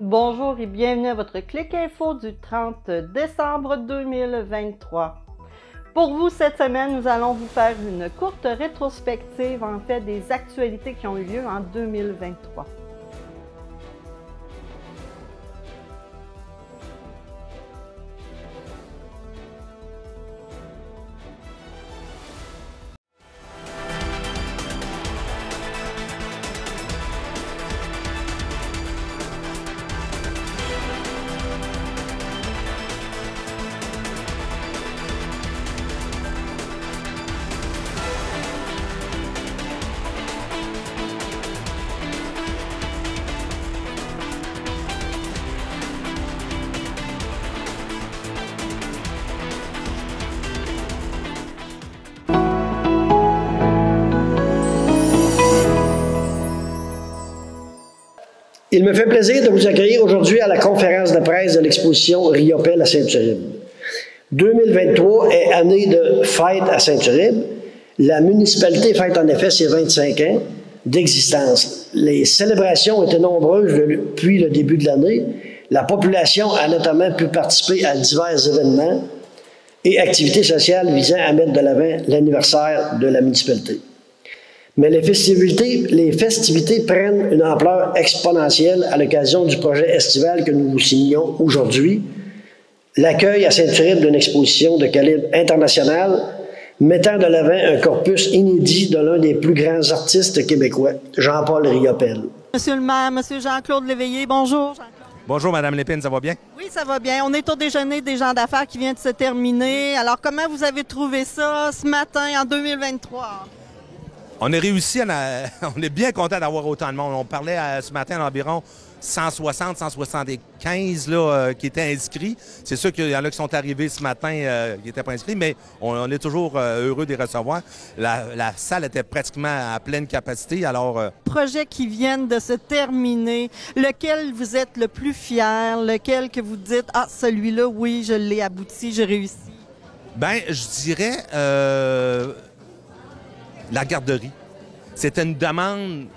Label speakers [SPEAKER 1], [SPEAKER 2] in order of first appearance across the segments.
[SPEAKER 1] Bonjour et bienvenue à votre Clic Info du 30 décembre 2023. Pour vous, cette semaine, nous allons vous faire une courte rétrospective en fait des actualités qui ont eu lieu en 2023.
[SPEAKER 2] Il me fait plaisir de vous accueillir aujourd'hui à la conférence de presse de l'exposition Riopelle à Saint-Uribe. 2023 est année de fête à Saint-Uribe. La municipalité fête en effet ses 25 ans d'existence. Les célébrations ont été nombreuses depuis le début de l'année. La population a notamment pu participer à divers événements et activités sociales visant à mettre de l'avant l'anniversaire de la municipalité. Mais les festivités prennent une ampleur exponentielle à l'occasion du projet estival que nous vous signons aujourd'hui, l'accueil à Saint-Uribe d'une exposition de calibre international mettant de l'avant un corpus inédit de l'un des plus grands artistes québécois, Jean-Paul Riopelle.
[SPEAKER 1] Monsieur le maire, monsieur Jean-Claude Léveillé, bonjour. Jean-Claude.
[SPEAKER 3] Bonjour, Madame Lépine, ça va bien?
[SPEAKER 1] Oui, ça va bien. On est au déjeuner des gens d'affaires qui vient de se terminer. Alors, comment vous avez trouvé ça ce matin en 2023?
[SPEAKER 3] On a réussi, on est bien content d'avoir autant de monde. On parlait ce matin d'environ 160, 175 qui étaient inscrits. C'est sûr qu'il y en a qui sont arrivés ce matin qui n'étaient pas inscrits, mais on est toujours heureux de les recevoir. La salle était pratiquement à pleine capacité, alors...
[SPEAKER 1] Projets qui viennent de se terminer, lequel vous êtes le plus fier, lequel que vous dites « Ah, celui-là, oui, je l'ai abouti, j'ai réussi ».
[SPEAKER 3] Bien, je dirais... la garderie. C'était une demande.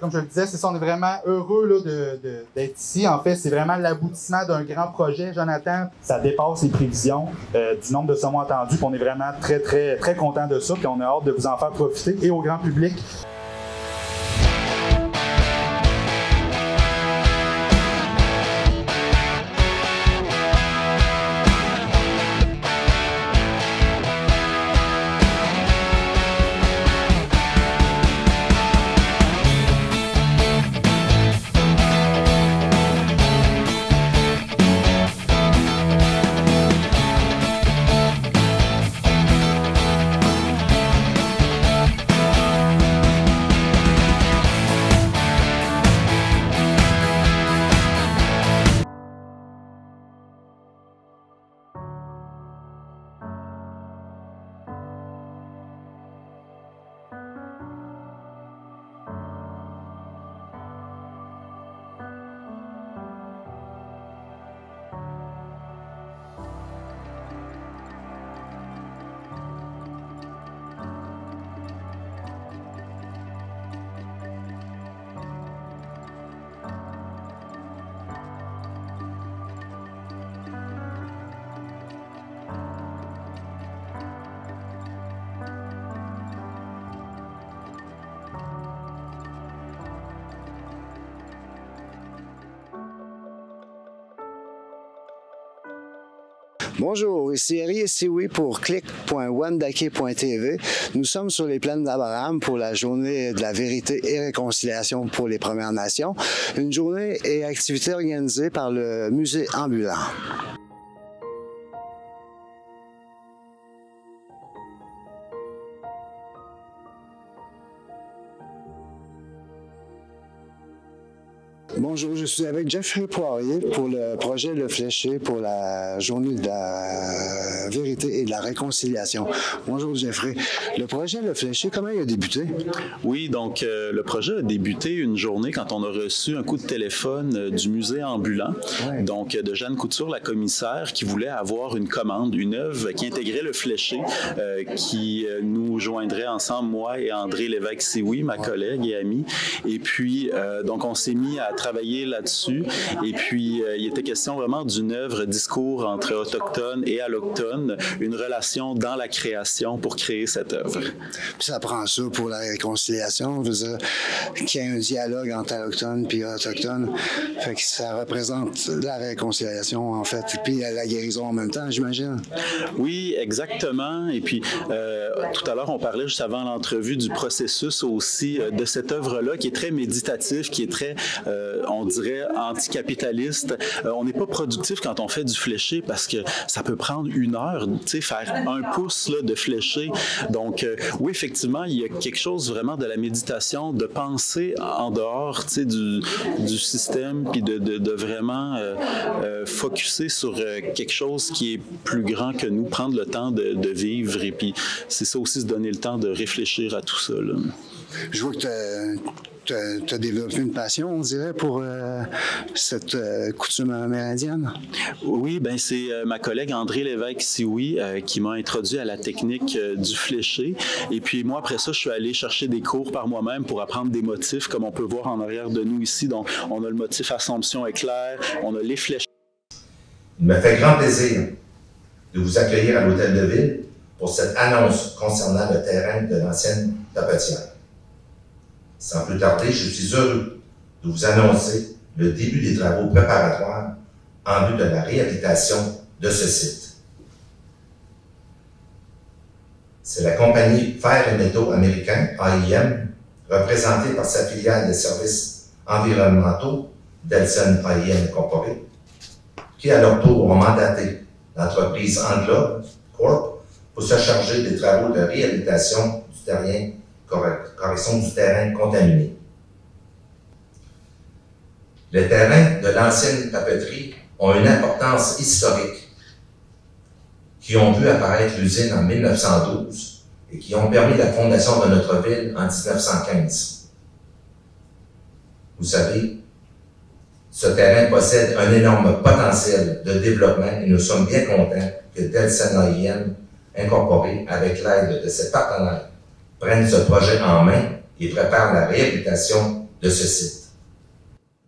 [SPEAKER 4] Comme je le disais, c'est ça, on est vraiment heureux d'être ici. En fait, c'est vraiment l'aboutissement d'un grand projet, Jonathan. Ça dépasse les prévisions du nombre de saumons attendus. On est vraiment très, très, très content de ça. Puis on a hâte de vous en faire profiter et au grand public.
[SPEAKER 5] Bonjour, ici Harry Sioui pour clic.wendake.tv. Nous sommes sur les plaines d'Abraham pour la journée de la vérité et réconciliation pour les Premières Nations. Une journée et activité organisée par le musée ambulant. Bonjour, je suis avec Jeffrey Poirier pour le projet Le Fléché pour la journée de la vérité et de la réconciliation. Bonjour Jeffrey. Le projet Le Fléché, comment il a débuté?
[SPEAKER 6] Oui, donc le projet a débuté une journée quand on a reçu un coup de téléphone du musée ambulant, donc de Jeanne Couture, la commissaire, qui voulait avoir une commande, une œuvre qui intégrait Le Fléché, qui nous joindrait ensemble, moi et André Lévesque-Sioui, ma collègue et amie. Et puis, donc on s'est mis à travailler là-dessus. Et puis, il était question vraiment d'une œuvre discours entre autochtones et allochtones, une relation dans la création pour créer cette œuvre.
[SPEAKER 5] Puis ça prend ça pour la réconciliation, on veut dire qu'il y ait un dialogue entre allochtones et autochtones. Fait que ça représente la réconciliation, en fait, puis la guérison en même temps, j'imagine.
[SPEAKER 6] Oui, exactement. Et puis, tout à l'heure, on parlait juste avant l'entrevue du processus aussi de cette œuvre-là qui est très méditatif, qui est très on dirait anticapitaliste. On n'est pas productif quand on fait du fléché parce que ça peut prendre 1 heure, tu sais, faire 1 pouce là, de fléché. Donc, oui, effectivement, il y a quelque chose vraiment de la méditation, de penser en dehors, tu sais, du système, puis de vraiment focusser sur quelque chose qui est plus grand que nous, prendre le temps de vivre. Et puis, c'est ça aussi, se donner le temps de réfléchir à tout ça, là.
[SPEAKER 5] Je vois que tu as développé une passion, on dirait, pour cette coutume amérindienne.
[SPEAKER 6] Oui, ben c'est ma collègue André Lévesque-Sioui qui m'a introduit à la technique du fléché. Et puis moi, après ça, je suis allé chercher des cours par moi-même pour apprendre des motifs, comme on peut voir en arrière de nous ici. Donc, on a le motif Assomption éclair, on a les fléchés.
[SPEAKER 7] Il me fait grand plaisir de vous accueillir à l'Hôtel de Ville pour cette annonce concernant le terrain de l'ancienne Tapetière. Sans plus tarder, je suis heureux de vous annoncer le début des travaux préparatoires en vue de la réhabilitation de ce site. C'est la compagnie Fer et Métaux américain, AIM, représentée par sa filiale de services environnementaux, Delson AIM Incorporé, qui à leur tour ont mandaté l'entreprise Englobe Corp pour se charger des travaux de réhabilitation du terrain, correction du terrain contaminé. Les terrains de l'ancienne papeterie ont une importance historique, qui ont vu apparaître l'usine en 1912 et qui ont permis la fondation de notre ville en 1915. Vous savez, ce terrain possède un énorme potentiel de développement et nous sommes bien contents que Delson AIM Incorporé, avec l'aide de ses partenaires, prenne ce projet en main et prépare la réhabilitation de ce site.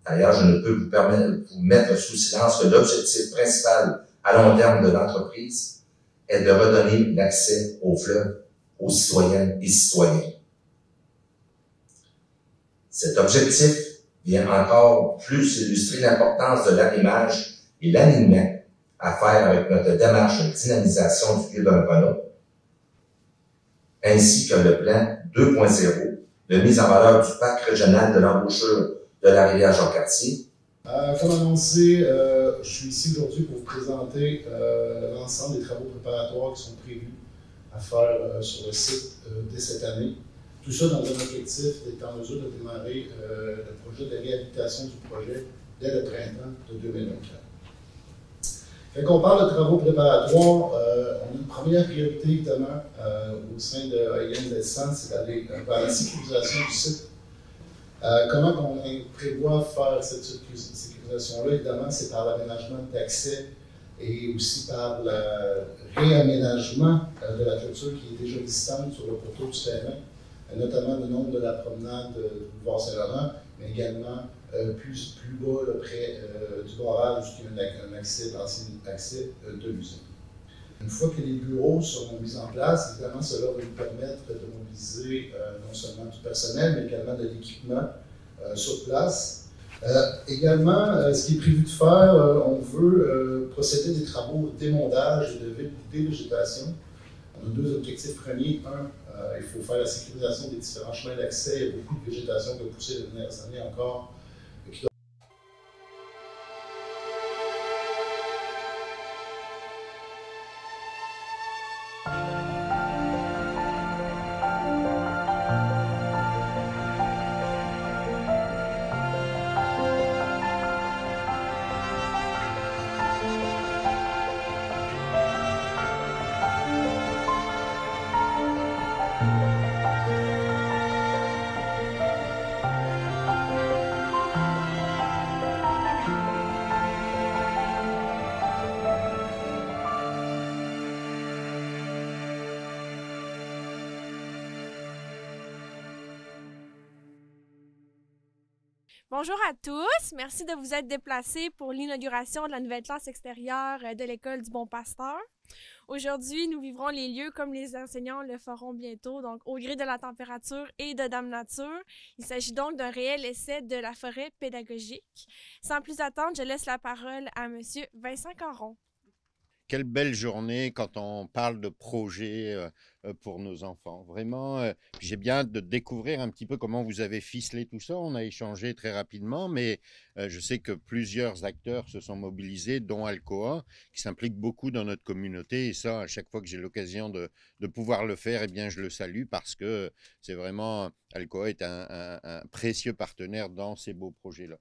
[SPEAKER 7] D'ailleurs, je ne peux vous mettre sous silence que l'objectif principal à long terme de l'entreprise est de redonner l'accès au fleuve aux citoyennes et citoyens. Cet objectif vient encore plus illustrer l'importance de l'arrimage et l'alignement à faire avec notre démarche de dynamisation du vieux d'un Renault, ainsi que le plan 2.0 de mise en valeur du parc régional de l'embouchure de la rivière Jacques-Cartier.
[SPEAKER 8] Comme annoncé, je suis ici aujourd'hui pour vous présenter l'ensemble des travaux préparatoires qui sont prévus à faire sur le site dès cette année. Tout ça dans un objectif d'être en mesure de démarrer le projet de réhabilitation du projet dès le printemps de 2024. Quand on parle de travaux préparatoires, on a une première priorité évidemment au sein de AIM Delson, c'est d'aller vers la sécurisation du site. Comment on prévoit faire cette sécurisation-là? Évidemment, c'est par l'aménagement d'accès et aussi par le réaménagement de la clôture qui est déjà existante sur le pourtour du terrain, notamment le nombre de la promenade du boulevard Saint-Laurent, mais également plus bas, là, près du barrage, où il y a un accès, l'ancien accès de l'usine. Une fois que les bureaux seront mis en place, évidemment, cela va nous permettre de mobiliser non seulement du personnel, mais également de l'équipement sur place. Également, ce qui est prévu de faire, on veut procéder des travaux d'émondage et de dévégétation. On a deux objectifs premiers. Un, il faut faire la sécurisation des différents chemins d'accès. Il y a beaucoup de végétation qui a poussé les dernières années encore.
[SPEAKER 9] Bonjour à tous, merci de vous être déplacés pour l'inauguration de la nouvelle classe extérieure de l'École du Bon Pasteur. Aujourd'hui, nous vivrons les lieux comme les enseignants le feront bientôt, donc au gré de la température et de Dame Nature. Il s'agit donc d'un réel essai de la forêt pédagogique. Sans plus attendre, je laisse la parole à M. Vincent Caron.
[SPEAKER 10] Quelle belle journée quand on parle de projets pour nos enfants. Vraiment, j'ai bien hâte de découvrir un petit peu comment vous avez ficelé tout ça. On a échangé très rapidement, mais je sais que plusieurs acteurs se sont mobilisés, dont Alcoa, qui s'implique beaucoup dans notre communauté. Et ça, à chaque fois que j'ai l'occasion de pouvoir le faire, eh bien, je le salue parce que c'est vraiment, Alcoa est un précieux partenaire dans ces beaux projets-là.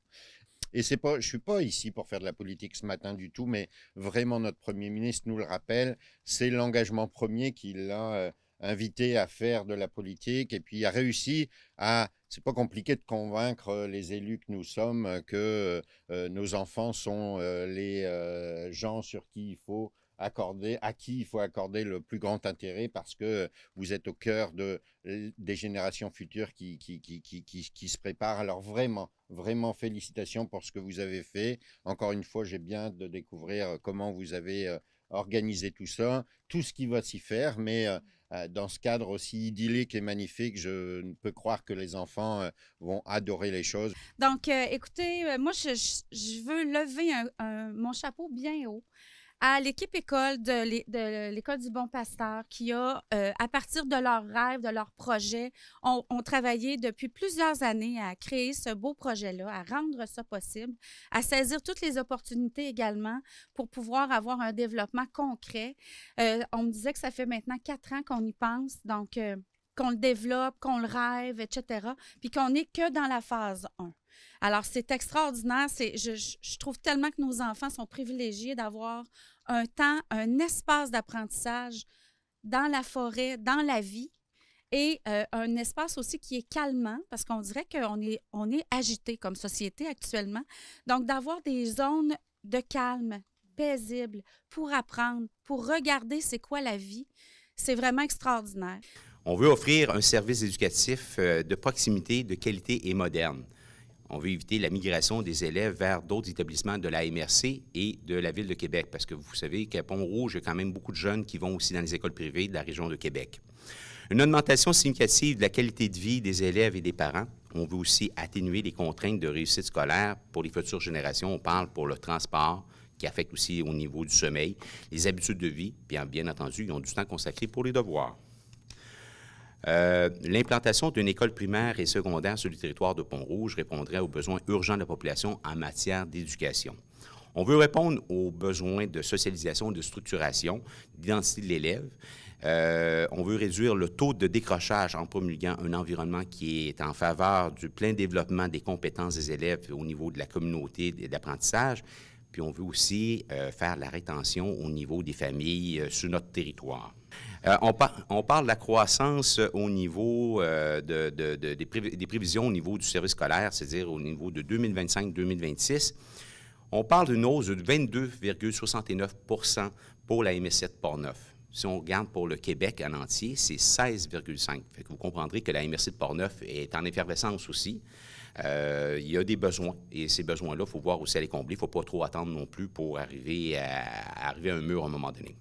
[SPEAKER 10] Et je ne suis pas ici pour faire de la politique ce matin du tout, mais vraiment notre Premier ministre nous le rappelle, c'est l'engagement premier qui l'a invité à faire de la politique et puis a réussi à, c'est pas compliqué de convaincre les élus que nous sommes que nos enfants sont les gens sur qui il faut à qui il faut accorder le plus grand intérêt parce que vous êtes au cœur des générations futures qui se préparent. Alors vraiment félicitations pour ce que vous avez fait. Encore une fois, j'ai bien hâte de découvrir comment vous avez organisé tout ça, tout ce qui va s'y faire, mais dans ce cadre aussi idyllique et magnifique, je ne peux croire que les enfants vont adorer les choses.
[SPEAKER 11] Donc, écoutez, moi, je veux lever mon chapeau bien haut à l'équipe école de l'École du Bon Pasteur qui a, à partir de leurs rêves, de leurs projets, ont travaillé depuis plusieurs années à créer ce beau projet-là, à rendre ça possible, à saisir toutes les opportunités également pour pouvoir avoir un développement concret. On me disait que ça fait maintenant 4 ans qu'on y pense, donc qu'on le développe, qu'on le rêve, etc., puis qu'on n'est que dans la phase 1. Alors, c'est extraordinaire. Je trouve tellement que nos enfants sont privilégiés d'avoir un temps, un espace d'apprentissage dans la forêt, dans la vie, et un espace aussi qui est calmant, parce qu'on dirait qu'on est agité comme société actuellement. Donc, d'avoir des zones de calme, paisibles, pour apprendre, pour regarder c'est quoi la vie, c'est vraiment extraordinaire.
[SPEAKER 12] On veut offrir un service éducatif de proximité, de qualité et moderne. On veut éviter la migration des élèves vers d'autres établissements de la MRC et de la Ville de Québec, parce que vous savez qu'à Pont-Rouge, il y a quand même beaucoup de jeunes qui vont aussi dans les écoles privées de la région de Québec. Une augmentation significative de la qualité de vie des élèves et des parents. On veut aussi atténuer les contraintes de réussite scolaire pour les futures générations. On parle pour le transport, qui affecte aussi au niveau du sommeil, les habitudes de vie, bien entendu, ils ont du temps consacré pour les devoirs. L'implantation d'une école primaire et secondaire sur le territoire de Pont-Rouge répondrait aux besoins urgents de la population en matière d'éducation. On veut répondre aux besoins de socialisation, de structuration, d'identité de l'élève. On veut réduire le taux de décrochage en promulguant un environnement qui est en faveur du plein développement des compétences des élèves au niveau de la communauté d'apprentissage. Puis on veut aussi faire la rétention au niveau des familles sur notre territoire. On parle de la croissance au niveau des prévisions au niveau du service scolaire, c'est-à-dire au niveau de 2025-2026. On parle d'une hausse de 22,69 % pour la MSC de Portneuf. Si on regarde pour le Québec en entier, c'est 16,5 %. Vous comprendrez que la MRC de Portneuf est en effervescence aussi. Il y a des besoins et ces besoins-là, il faut voir aussi à les combler. Il ne faut pas trop attendre non plus pour arriver à un mur à un moment donné.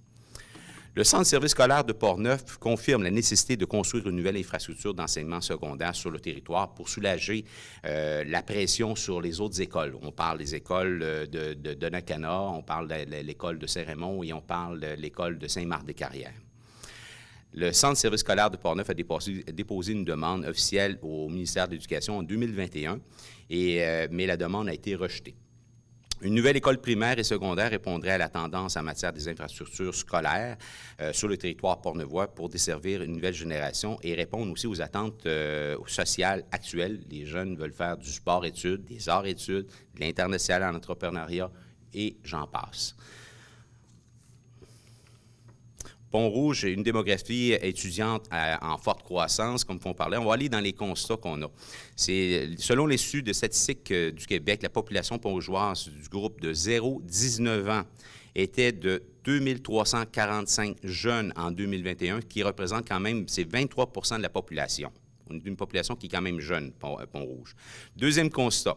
[SPEAKER 12] Le Centre de services scolaires de Portneuf confirme la nécessité de construire une nouvelle infrastructure d'enseignement secondaire sur le territoire pour soulager la pression sur les autres écoles. On parle des écoles de Donnacana, on parle de l'école de Saint-Raymond et on parle de l'école de Saint-Marc-des-Carrières. Le Centre de services scolaires de Portneuf a déposé une demande officielle au ministère de l'Éducation en 2021, mais la demande a été rejetée. Une nouvelle école primaire et secondaire répondrait à la tendance en matière des infrastructures scolaires sur le territoire portneuvois pour desservir une nouvelle génération et répondre aussi aux attentes sociales actuelles. Les jeunes veulent faire du sport-études, des arts-études, de l'international en entrepreneuriat et j'en passe. Pont-Rouge, une démographie étudiante en forte croissance, comme on parlait. On va aller dans les constats qu'on a. Selon l'Institut de statistique du Québec, la population pont-rougeoise du groupe de 0-19 ans était de 2345 jeunes en 2021, qui représente quand même, c'est 23 % de la population. On est une population qui est quand même jeune, Pont-Rouge. Deuxième constat,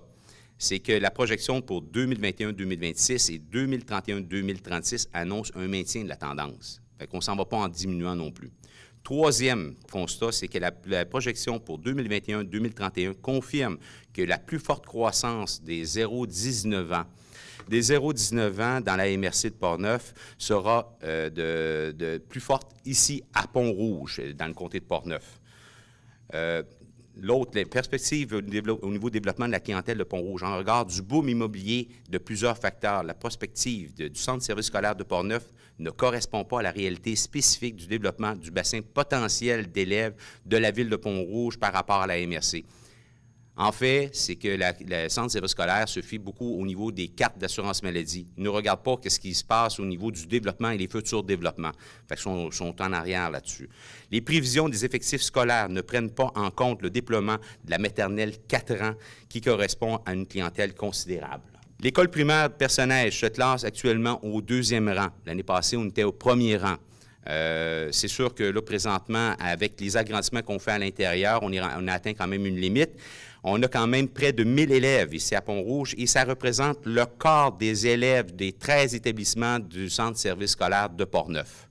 [SPEAKER 12] c'est que la projection pour 2021-2026 et 2031-2036 annonce un maintien de la tendance. Fait qu'on ne s'en va pas en diminuant non plus. Troisième constat, c'est que la projection pour 2021-2031 confirme que la plus forte croissance des 0-19 ans, dans la MRC de Portneuf sera de plus forte ici à Pont-Rouge, dans le comté de Portneuf. L'autre, les perspectives au niveau du développement de la clientèle de Pont-Rouge, en regard du boom immobilier de plusieurs facteurs, la prospective du Centre de services scolaires de Portneuf ne correspond pas à la réalité spécifique du développement du bassin potentiel d'élèves de la ville de Pont-Rouge par rapport à la MRC. En fait, c'est que le Centre de services scolaires se fie beaucoup au niveau des cartes d'assurance maladie. Il ne regarde pas ce qui se passe au niveau du développement et les futurs développements. Fait qu'ils sont en arrière là-dessus. Les prévisions des effectifs scolaires ne prennent pas en compte le déploiement de la maternelle 4 ans qui correspond à une clientèle considérable. L'école primaire Personnage se classe actuellement au 2e rang. L'année passée, on était au 1er rang. C'est sûr que là, présentement, avec les agrandissements qu'on fait à l'intérieur, on a atteint quand même une limite. On a quand même près de 1000 élèves ici à Pont-Rouge et ça représente le quart des élèves des 13 établissements du Centre de services scolaires de Portneuf.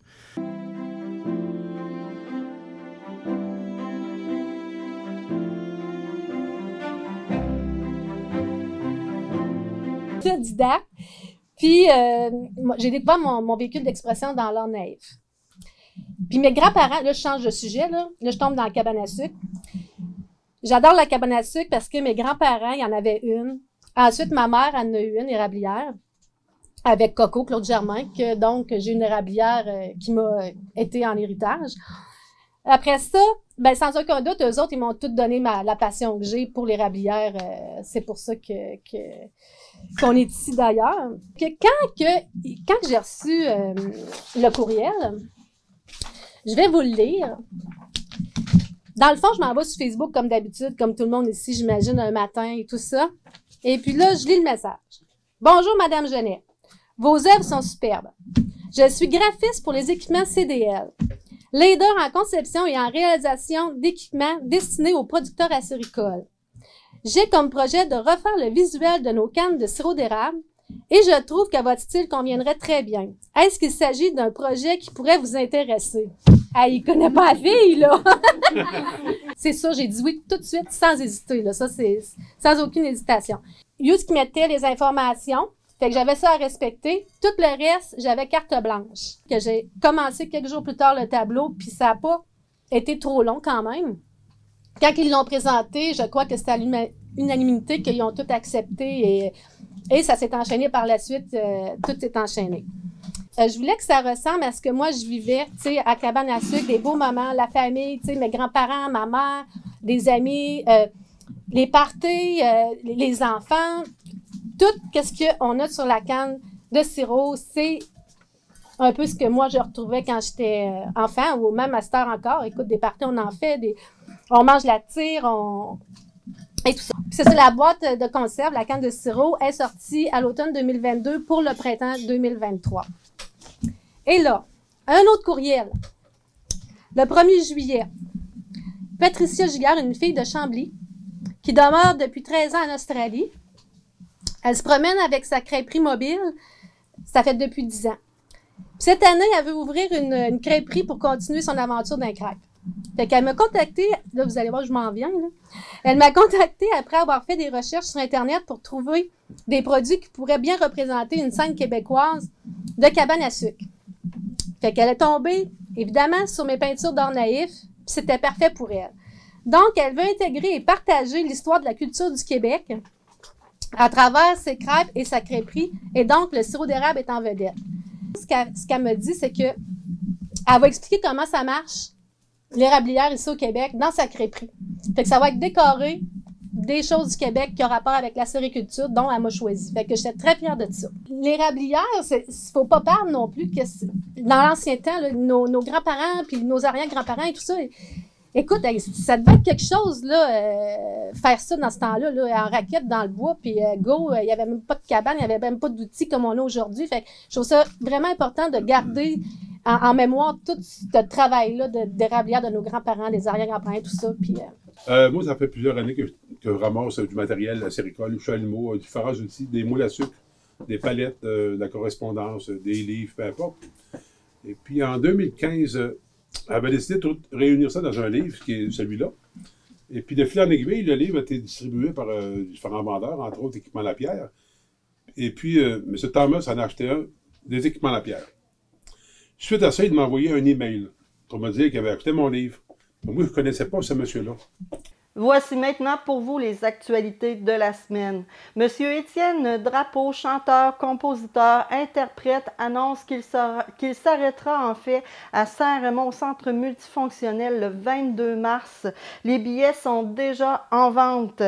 [SPEAKER 13] Autodidacte, puis j'ai découvert mon véhicule d'expression dans l'art naïf. Puis mes grands-parents, là je change de sujet, là je tombe dans la cabane à sucre. J'adore la cabane à sucre parce que mes grands-parents, il y en avait une. Ensuite, ma mère en a eu une érablière avec Coco, Claude Germain, que donc j'ai une érablière qui m'a été en héritage. Après ça, ben sans aucun doute, eux autres, ils m'ont toutes donné la passion que j'ai pour l'érablière. C'est pour ça qu'on est ici d'ailleurs. Quand j'ai reçu le courriel, je vais vous le lire. Dans le fond, je m'en vais sur Facebook comme d'habitude, comme tout le monde ici, j'imagine, un matin et tout ça. Et puis là, je lis le message. « Bonjour, Madame Genet. Vos œuvres sont superbes. Je suis graphiste pour les équipements CDL. Leader en conception et en réalisation d'équipements destinés aux producteurs acéricoles. J'ai comme projet de refaire le visuel de nos cannes de sirop d'érable et je trouve que votre style conviendrait très bien. Est-ce qu'il s'agit d'un projet qui pourrait vous intéresser? » Ah, il connaît pas la fille, là! C'est ça, j'ai dit oui tout de suite, sans hésiter, là. Ça, c'est sans aucune hésitation. Juste qui mettait les informations, fait que j'avais ça à respecter. Tout le reste, j'avais carte blanche. Que j'ai commencé quelques jours plus tard le tableau, puis ça n'a pas été trop long quand même. Quand ils l'ont présenté, je crois que c'était à l'unanimité qu'ils ont tout accepté et ça s'est enchaîné par la suite, tout s'est enchaîné. Je voulais que ça ressemble à ce que moi je vivais, tu sais, à cabane à sucre, des beaux moments, la famille, tu sais, mes grands-parents, ma mère, des amis, les parties, les enfants, tout ce qu'on a sur la canne de sirop, c'est un peu ce que moi je retrouvais quand j'étais enfant ou même à cette heure encore. Écoute, des parties, on en fait, on mange la tire, et tout ça. Puis c'est ça, la boîte de conserve, la canne de sirop, est sortie à l'automne 2022 pour le printemps 2023. Et là, un autre courriel. Le 1er juillet, Patricia Giguère, une fille de Chambly, qui demeure depuis 13 ans en Australie. Elle se promène avec sa crêperie mobile. Ça fait depuis 10 ans. Cette année, elle veut ouvrir une crêperie pour continuer son aventure d'un crêpe. Fait qu'elle m'a contactée, là vous allez voir, je m'en viens, là. Elle m'a contactée après avoir fait des recherches sur Internet pour trouver des produits qui pourraient bien représenter une scène québécoise de cabane à sucre. Fait qu'elle est tombée, évidemment, sur mes peintures d'or naïf, puis c'était parfait pour elle. Donc, elle veut intégrer et partager l'histoire de la culture du Québec à travers ses crêpes et sa crêperie, et donc le sirop d'érable est en vedette. Ce qu'elle me dit, c'est que elle va expliquer comment ça marche, l'érablière ici au Québec, dans sa crêperie. Fait que ça va être décoré des choses du Québec qui ont rapport avec la sériculture, dont elle m'a choisi. Fait que j'étais très fière de ça. L'érablière, il faut pas perdre non plus que dans l'ancien temps, là, nos grands-parents puis nos arrière-grands-parents et tout ça, écoute, ça devait être quelque chose, là, faire ça dans ce temps-là, là, en raquette dans le bois, puis il n'y avait même pas de cabane, il n'y avait même pas d'outils comme on a aujourd'hui. Fait que je trouve ça vraiment important de garder en mémoire tout ce travail-là d'érablière de nos grands-parents, des arrière-grands-parents, tout ça. Puis,
[SPEAKER 14] moi, ça fait plusieurs années que je ramasse du matériel séricole, chalumeau, différents outils, des moules à sucre, des palettes, de la correspondance, des livres, peu importe. Et puis en 2015, elle avait décidé de réunir ça dans un livre, qui est celui-là. Et puis de fil en aiguille, le livre a été distribué par différents vendeurs, entre autres Équipements Lapierre. Et puis M. Thomas en a acheté un des Équipements Lapierre. Suite à ça, il m'a envoyé un email pour me dire qu'il avait acheté mon livre. Donc, moi, je ne connaissais pas ce monsieur-là.
[SPEAKER 1] Voici maintenant pour vous les actualités de la semaine. Monsieur Étienne Drapeau, chanteur, compositeur, interprète, annonce qu'il s'arrêtera en fait à Saint-Raymond au centre multifonctionnel le 22 mars. Les billets sont déjà en vente.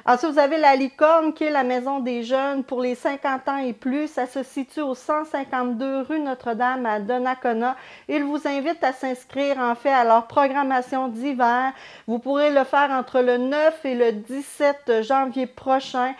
[SPEAKER 1] Ensuite, vous avez La Licorne qui est la maison des jeunes pour les 50 ans et plus. Ça se situe au 152 rue Notre-Dame à Donnacona. Ils vous invitent à s'inscrire en fait à leur programmation d'hiver. Vous pourrez le faire entre le 9 et le 17 janvier prochain.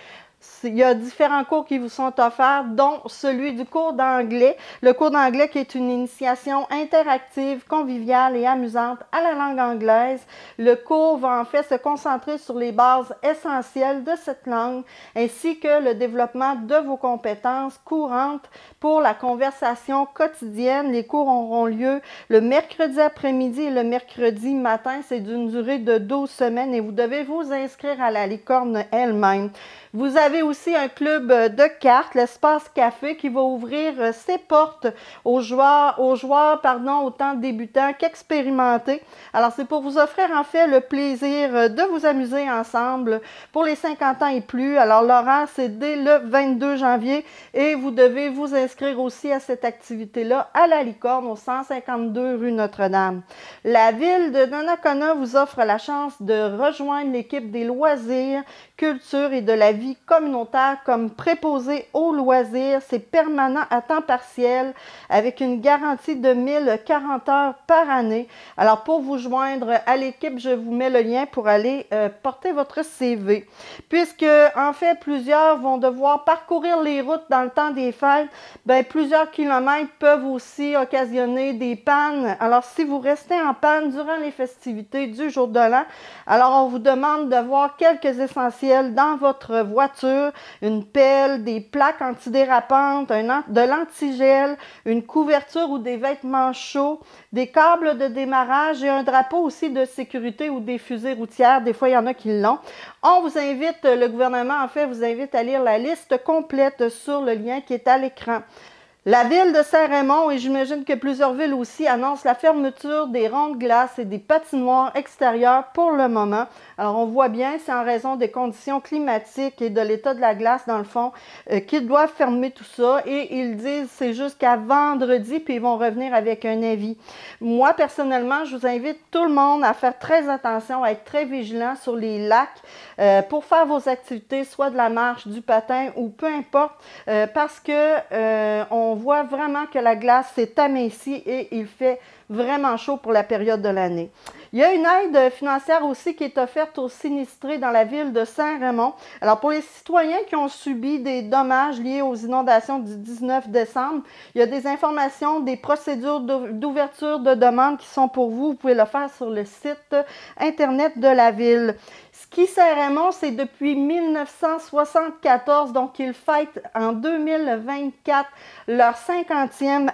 [SPEAKER 1] Il y a différents cours qui vous sont offerts, dont celui du cours d'anglais. Le cours d'anglais qui est une initiation interactive, conviviale et amusante à la langue anglaise. Le cours va en fait se concentrer sur les bases essentielles de cette langue, ainsi que le développement de vos compétences courantes pour la conversation quotidienne. Les cours auront lieu le mercredi après-midi et le mercredi matin. C'est d'une durée de 12 semaines et vous devez vous inscrire à La Licorne elle-même. Vous avez aussi un club de cartes, l'Espace Café, qui va ouvrir ses portes aux joueurs, autant débutants qu'expérimentés. Alors, c'est pour vous offrir en fait le plaisir de vous amuser ensemble pour les 50 ans et plus. Alors, l'horaire, c'est dès le 22 janvier et vous devez vous inscrire aussi à cette activité-là à La Licorne, au 152 rue Notre-Dame. La ville de Donnacona vous offre la chance de rejoindre l'équipe des loisirs, culture et de la vie communautaire comme préposé aux loisirs. C'est permanent à temps partiel avec une garantie de 1040 heures par année. Alors, pour vous joindre à l'équipe, je vous mets le lien pour aller porter votre CV. Puisque, en fait, plusieurs vont devoir parcourir les routes dans le temps des fêtes, bien, plusieurs kilomètres peuvent aussi occasionner des pannes. Alors, si vous restez en panne durant les festivités du jour de l'an, alors on vous demande d'avoir quelques essentiels dans votre voiture, une pelle, des plaques antidérapantes, de l'antigel, une couverture ou des vêtements chauds, des câbles de démarrage et un drapeau aussi de sécurité ou des fusées routières. Des fois, il y en a qui l'ont. On vous invite, le gouvernement en fait vous invite à lire la liste complète sur le lien qui est à l'écran. La ville de Saint-Raymond, et j'imagine que plusieurs villes aussi, annoncent la fermeture des ronds de glace et des patinoires extérieures pour le moment. Alors, on voit bien, c'est en raison des conditions climatiques et de l'état de la glace, dans le fond, qu'ils doivent fermer tout ça. Et ils disent c'est jusqu'à vendredi, puis ils vont revenir avec un avis. Moi, personnellement, je vous invite tout le monde à faire très attention, à être très vigilant sur les lacs pour faire vos activités, soit de la marche, du patin ou peu importe, parce que on voit vraiment que la glace s'est amincie et il fait vraiment chaud pour la période de l'année. Il y a une aide financière aussi qui est offerte aux sinistrés dans la ville de Saint-Raymond. Alors, pour les citoyens qui ont subi des dommages liés aux inondations du 19 décembre, il y a des informations, des procédures d'ouverture de demande qui sont pour vous. Vous pouvez le faire sur le site Internet de la ville. Ce Ski Saint-Raymond, c'est depuis 1974, donc ils fêtent en 2024 leur 50e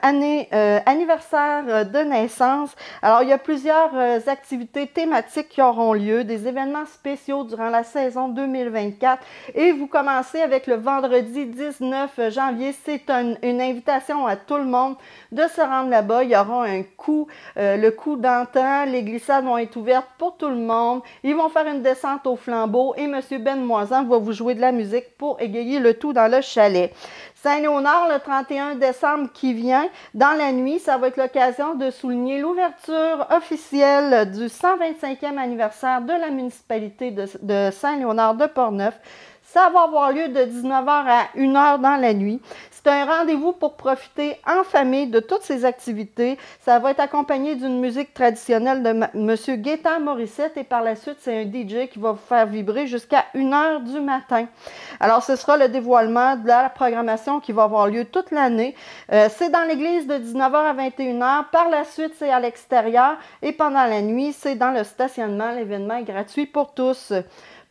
[SPEAKER 1] anniversaire de naissance. Alors, il y a plusieurs activités thématiques qui auront lieu, des événements spéciaux durant la saison 2024. Et vous commencez avec le vendredi 19 janvier. C'est une invitation à tout le monde de se rendre là-bas. Il y aura un coup, le coup d'antan. Les glissades vont être ouvertes pour tout le monde. Ils vont faire une descente au flambeau et M. Ben Moisan va vous jouer de la musique pour égayer le tout dans le chalet. Saint-Léonard, le 31 décembre qui vient, dans la nuit, ça va être l'occasion de souligner l'ouverture officielle du 125e anniversaire de la municipalité de Saint-Léonard de Portneuf. Ça va avoir lieu de 19h à 1h dans la nuit. C'est un rendez-vous pour profiter en famille de toutes ces activités. Ça va être accompagné d'une musique traditionnelle de M. Gaétan Morissette et par la suite, c'est un DJ qui va vous faire vibrer jusqu'à 1h du matin. Alors, ce sera le dévoilement de la programmation qui va avoir lieu toute l'année. C'est dans l'église de 19h à 21h. Par la suite, c'est à l'extérieur et pendant la nuit, c'est dans le stationnement. L'événement est gratuit pour tous.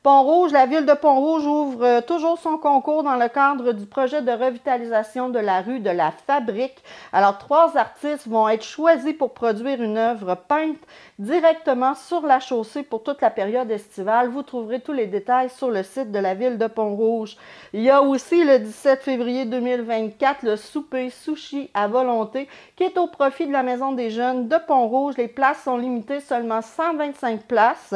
[SPEAKER 1] Pont-Rouge, la ville de Pont-Rouge ouvre toujours son concours dans le cadre du projet de revitalisation de la rue de la Fabrique. Alors, 3 artistes vont être choisis pour produire une œuvre peinte directement sur la chaussée pour toute la période estivale. Vous trouverez tous les détails sur le site de la ville de Pont-Rouge. Il y a aussi le 17 février 2024 le souper sushi à volonté qui est au profit de la Maison des Jeunes de Pont-Rouge. Les places sont limitées, seulement 125 places.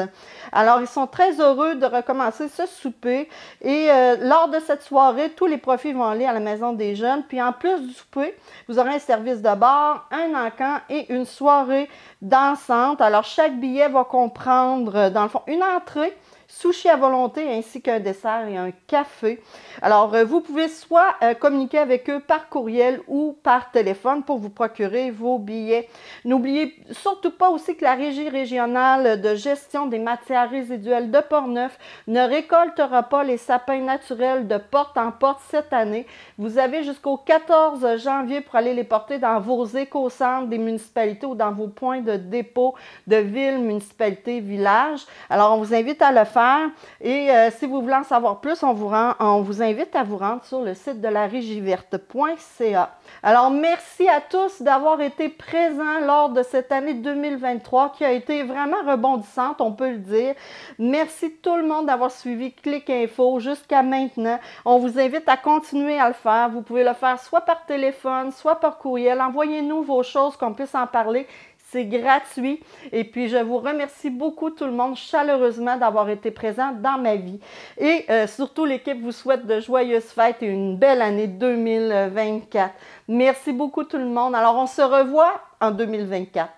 [SPEAKER 1] Alors, ils sont très heureux de recommencer ce souper et lors de cette soirée, tous les profits vont aller à la Maison des Jeunes. Puis en plus du souper, vous aurez un service de bar, un encan et une soirée dansante. Alors chaque billet va comprendre dans le fond une entrée, sushi à volonté ainsi qu'un dessert et un café. Alors, vous pouvez soit communiquer avec eux par courriel ou par téléphone pour vous procurer vos billets. N'oubliez surtout pas aussi que la Régie régionale de gestion des matières résiduelles de Portneuf ne récoltera pas les sapins naturels de porte en porte cette année. Vous avez jusqu'au 14 janvier pour aller les porter dans vos éco-centres des municipalités ou dans vos points de dépôt de villes, municipalités, villages. Alors, on vous invite à le faire. Et si vous voulez en savoir plus, on vous invite à vous rendre sur le site de la régieverte.ca. Alors, merci à tous d'avoir été présents lors de cette année 2023 qui a été vraiment rebondissante, on peut le dire. Merci tout le monde d'avoir suivi Clic Info jusqu'à maintenant. On vous invite à continuer à le faire. Vous pouvez le faire soit par téléphone, soit par courriel. Envoyez-nous vos choses qu'on puisse en parler. C'est gratuit. Et puis, je vous remercie beaucoup tout le monde chaleureusement d'avoir été présent dans ma vie. Et surtout, l'équipe vous souhaite de joyeuses fêtes et une belle année 2024. Merci beaucoup tout le monde. Alors, on se revoit en 2024.